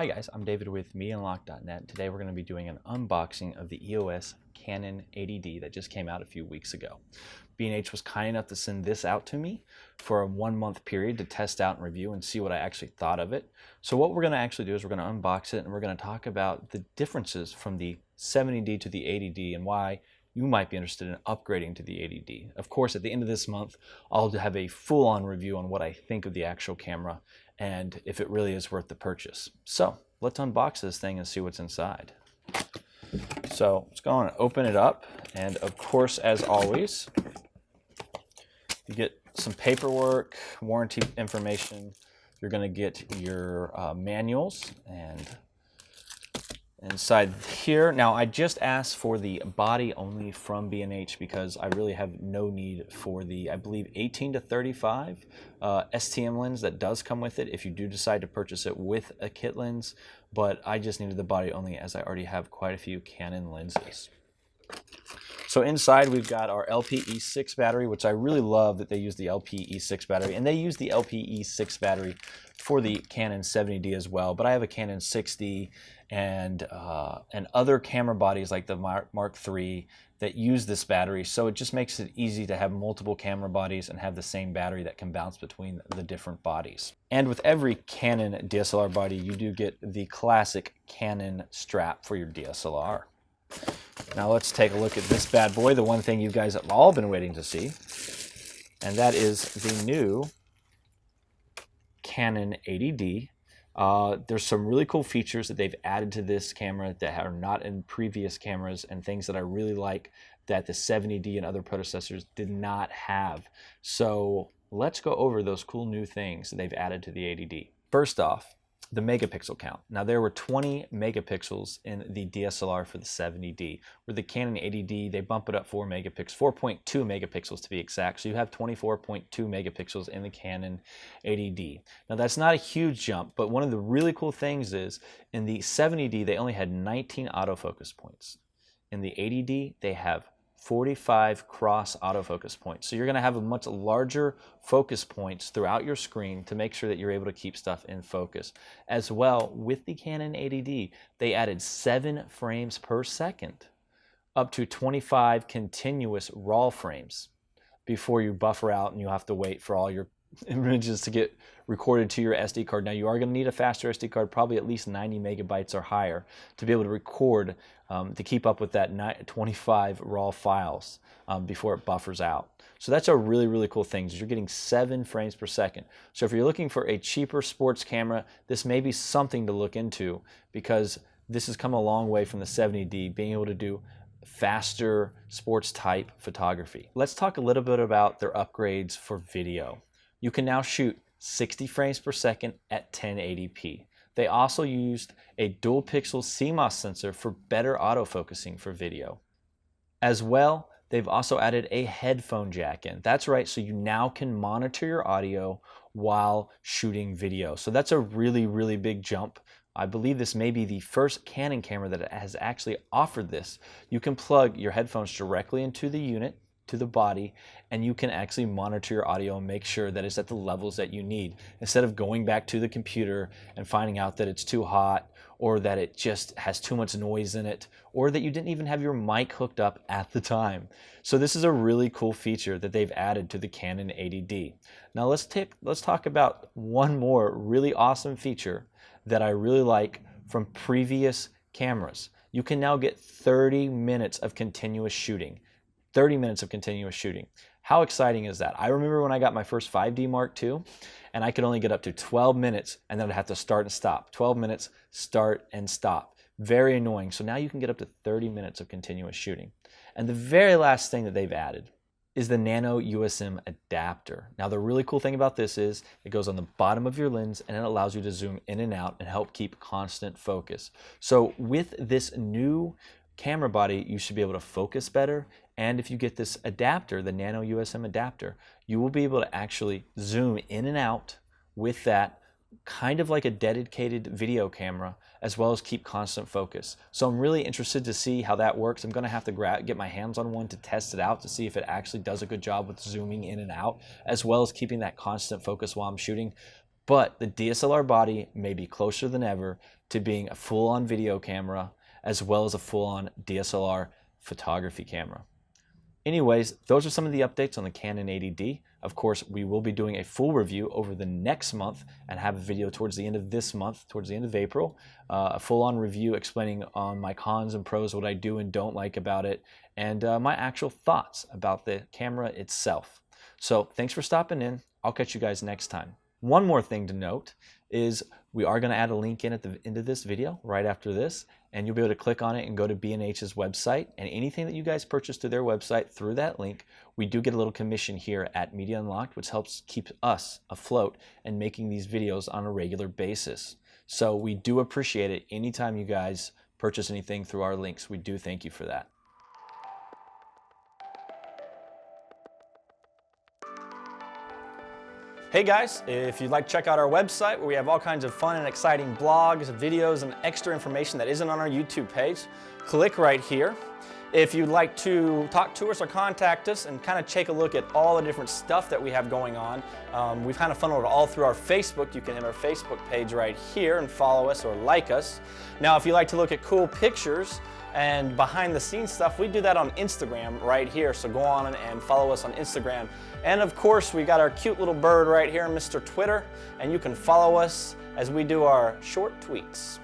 Hi guys, I'm David with MediaUnlock.net. Today we're going to be doing an unboxing of the EOS Canon 80D that just came out a few weeks ago. B&H was kind enough to send this out to me for a 1-month period to test out and review and see what I actually thought of it. So what we're going to actually do is we're going to unbox it and we're going to talk about the differences from the 70D to the 80D and why you might be interested in upgrading to the 80D. Of course, at the end of this month, I'll have a full-on review on what I think of the actual camera and if it really is worth the purchase. So let's unbox this thing and see what's inside. So let's go on and open it up. And of course, as always, you get some paperwork, warranty information. You're going to get your manuals and inside here. Now, I just asked for the body only from B&H because I really have no need for the, I believe, 18 to 35 STM lens that does come with it if you do decide to purchase it with a kit lens, but I just needed the body only as I already have quite a few Canon lenses. So inside we've got our LPE6 battery, which I really love that they use the LPE6 battery, and they use the LPE6 battery for the Canon 70D as well, but I have a Canon 6D and other camera bodies like the Mark III that use this battery, so it just makes it easy to have multiple camera bodies and have the same battery that can bounce between the different bodies. And with every Canon DSLR body, you do get the classic Canon strap for your DSLR. Now let's take a look at this bad boy, the one thing you guys have all been waiting to see, and that is the new Canon 80D. There's some really cool features that they've added to this camera that are not in previous cameras and things that I really like that the 70D and other predecessors did not have. So let's go over those cool new things that they've added to the 80D. First off, the megapixel count. Now there were 20 megapixels in the DSLR for the 70D. With the Canon 80D, they bump it up 4 megapixels, 4.2 megapixels to be exact. So you have 24.2 megapixels in the Canon 80D. Now that's not a huge jump, but one of the really cool things is in the 70D, they only had 19 autofocus points. In the 80D, they have 45 cross autofocus points. So you're going to have a much larger focus points throughout your screen to make sure that you're able to keep stuff in focus. As well, with the Canon 80D, they added 7 frames per second, up to 25 continuous RAW frames before you buffer out and you have to wait for all your images to get recorded to your SD card. Now you are going to need a faster SD card, probably at least 90 megabytes or higher, to be able to record to keep up with that 25 RAW files before it buffers out. So that's a really, really cool thing. You're getting 7 frames per second. So if you're looking for a cheaper sports camera, this may be something to look into because this has come a long way from the 70D, being able to do faster sports type photography. Let's talk a little bit about their upgrades for video. You can now shoot 60 frames per second at 1080p. They also used a dual pixel CMOS sensor for better autofocusing for video. As well, they've also added a headphone jack in. That's right, so you now can monitor your audio while shooting video. So that's a really, really big jump. I believe this may be the first Canon camera that has actually offered this. You can plug your headphones directly into the unit, to the body, and you can actually monitor your audio and make sure that it's at the levels that you need instead of going back to the computer and finding out that it's too hot or that it just has too much noise in it or that you didn't even have your mic hooked up at the time. So this is a really cool feature that they've added to the Canon 80D. Now let's talk about one more really awesome feature that I really like from previous cameras. You can now get 30 minutes of continuous shooting. 30 minutes of continuous shooting. How exciting is that? I remember when I got my first 5D Mark II, and I could only get up to 12 minutes, and then I'd have to start and stop. 12 minutes, start and stop. Very annoying. So now you can get up to 30 minutes of continuous shooting. And the very last thing that they've added is the nano USM adapter. Now the really cool thing about this is it goes on the bottom of your lens and it allows you to zoom in and out and help keep constant focus. So with this new camera body, you should be able to focus better. And if you get this adapter, the nano USM adapter, you will be able to actually zoom in and out with that, kind of like a dedicated video camera, as well as keep constant focus. So I'm really interested to see how that works. I'm going to have to get my hands on one to test it out to see if it actually does a good job with zooming in and out, as well as keeping that constant focus while I'm shooting. but the DSLR body may be closer than ever to being a full-on video camera as well as a full-on DSLR photography camera. Anyways, those are some of the updates on the Canon 80D. Of course, we will be doing a full review over the next month and have a video towards the end of this month, towards the end of April, a full-on review explaining on my cons and pros, what I do and don't like about it, and my actual thoughts about the camera itself. So thanks for stopping in. I'll catch you guys next time. One more thing to note is we are going to add a link in at the end of this video right after this, and you'll be able to click on it and go to B&H's website, and anything that you guys purchase through their website through that link, we do get a little commission here at Media Unlocked, which helps keep us afloat and making these videos on a regular basis. So we do appreciate it anytime you guys purchase anything through our links. We do thank you for that. Hey guys, if you'd like to check out our website where we have all kinds of fun and exciting blogs, videos, and extra information that isn't on our YouTube page, click right here. If you'd like to talk to us or contact us and kind of take a look at all the different stuff that we have going on, we've kind of funneled it all through our Facebook. You can hit our Facebook page right here and follow us or like us. Now, if you like to look at cool pictures and behind the scenes stuff, we do that on Instagram right here, so go on and follow us on Instagram. And of course, we got our cute little bird right here, Mr. Twitter, and you can follow us as we do our short tweets.